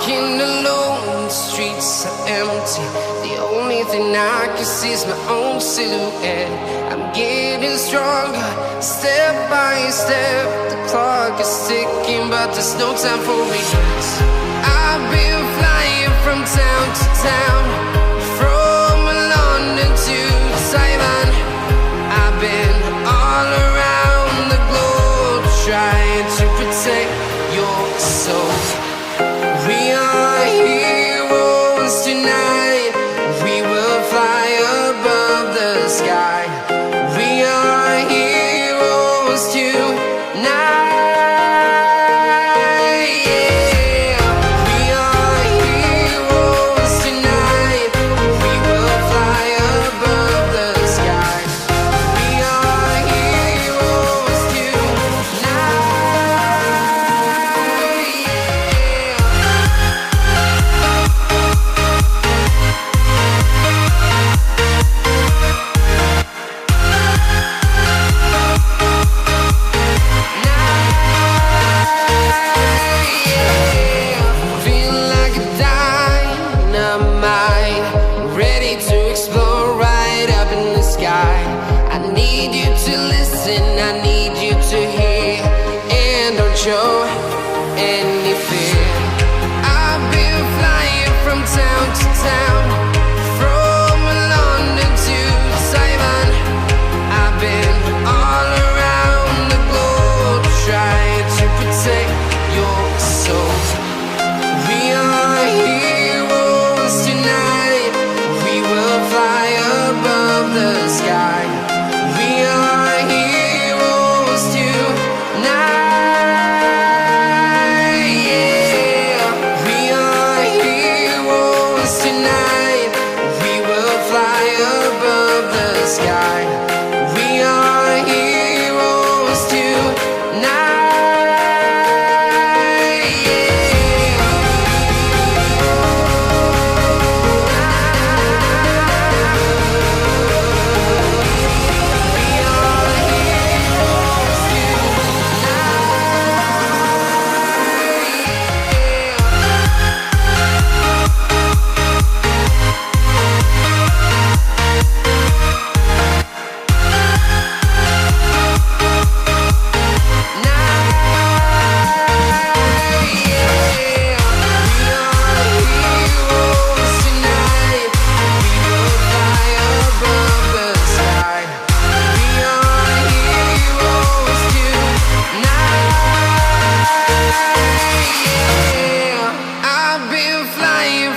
walking alone, the streets are empty. The only thing I can see is my own silhouette. I'm getting stronger, step by step. The clock is ticking, but there's no time for regrets. I've been flying from town to town, from London to Taiwan. I've been all around the globe, trying to protect your soul. We are heroes tonight. We will fly above the sky. We are heroes tonight. Yeah. We are heroes tonight. We will fly above the sky. We are heroes tonight. Feel like a dynamite, ready to explode right up in the sky. I need you to listen, I need you to hear, and don't show any fear. I've been flying from town to town, from London to Taiwan. I've been all around the globe, trying to protect your soul. We are heroes tonight. We will fly above the sky. We are heroes tonight. Yeah. We are heroes tonight. We will fly above the sky. We are heroes tonight.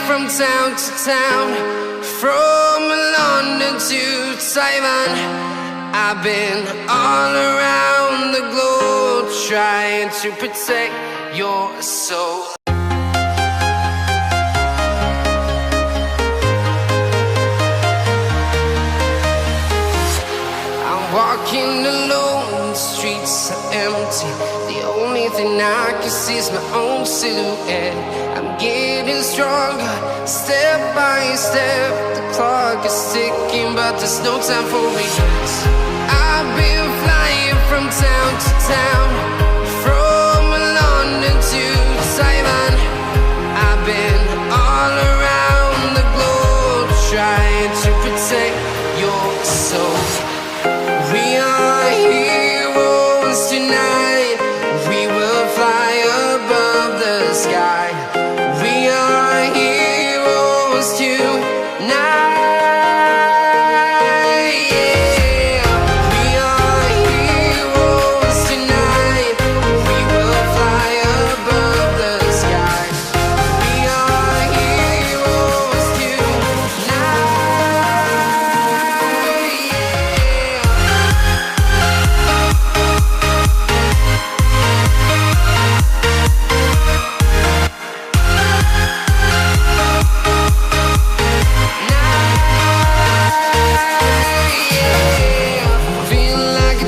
From town to town, from London to Taiwan. I've been all around the globe, trying to protect your soul. I'm walking alone, the streets are empty. The only thing I can see is my own silhouette. I'm getting stronger, step by step. The clock is ticking, but there's no time for regrets. I've been flying from town to town, from London to Taiwan. I've been all around the globe, trying to protect your soul. We are heroes tonight. We will fly above the sky. We are heroes tonight. Yeah. We are heroes tonight. We will fly above the sky. We are heroes tonight. Feel like a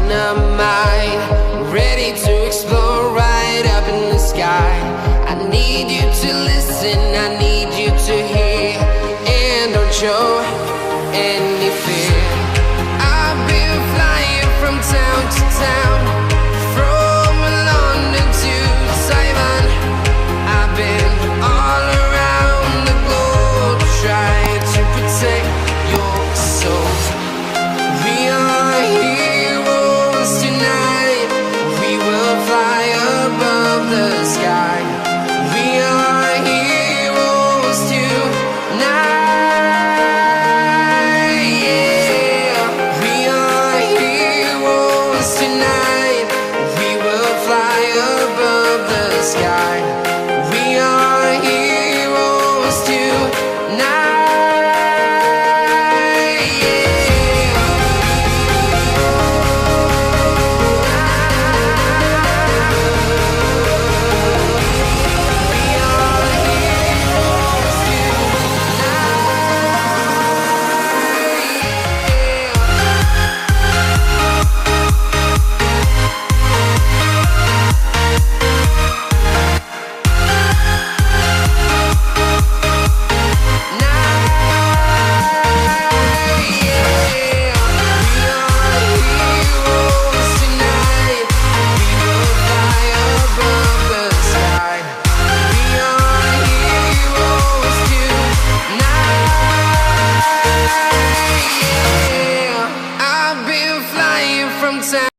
dynamite, ready to explode right up in the sky. I need you to listen, I need